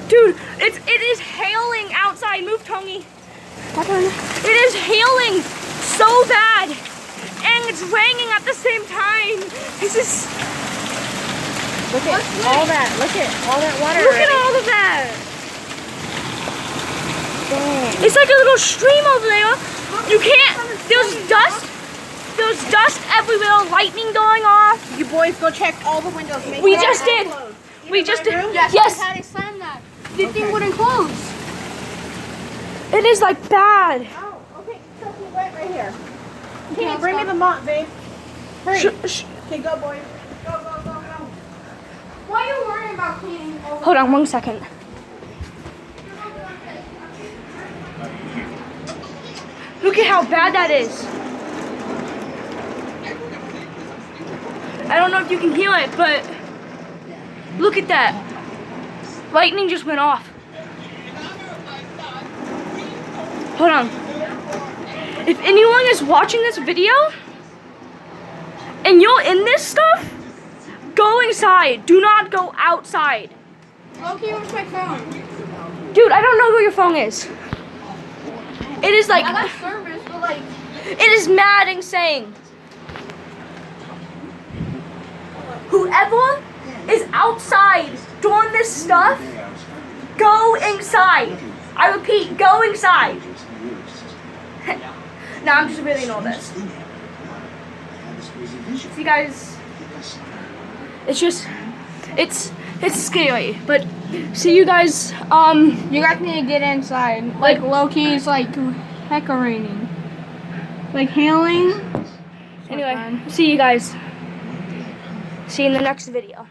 Dude, it is hailing outside. Move, Tongi. It is hailing so bad, and it's raining at the same time. This is. Look at all that. Look at all that water. Look at all of that. Dang. It's like a little stream over there. You can't. There's dust. There's dust everywhere. Lightning going off. You boys go check all the windows. Make We sure just they're did. closed. We just did. Yes. Yes. How they slam that? The thing wouldn't close. It is like bad. Oh, okay. Sophie, wait right here. Okay, bring me the mop, babe. Hurry. Okay, go, boys. Go, go, go, go. Why are you worrying about cleaning over? Hold on 1 second. Look at how bad that is. I don't know if you can hear it, but look at that. Lightning just went off. Hold on. If anyone is watching this video and you're in this stuff, go inside. Do not go outside. Okay, where's my phone? Dude, I don't know who your phone is. It is like, I got service, but like. it is mad insane. Whoever is outside doing this stuff, go inside. I repeat, go inside. No, I'm just really nervous. See, guys, it's scary. But see, you guys, You guys need to get inside. Like low-key, it's like hecka raining. Like hailing. anyway, see you guys. See you in the next video.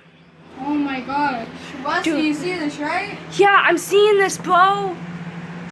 Oh my gosh. Wes, Dude. you see this, right? Yeah, I'm seeing this, bro.